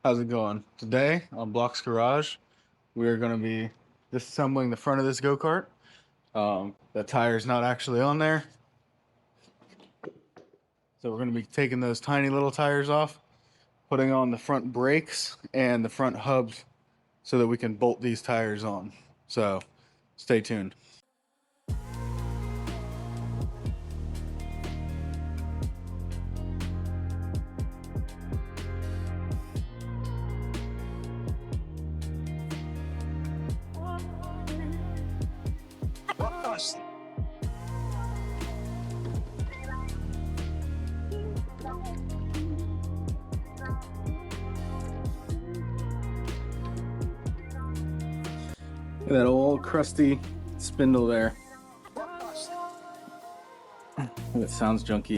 How's it going? Today on Block's Garage, we are going to be disassembling the front of this go-kart. The tire's not actually on there. So we're going to be taking those tiny little tires off, putting on the front brakes and the front hubs so that we can bolt these tires on. So stay tuned. Look at that old crusty spindle there. It sounds junky.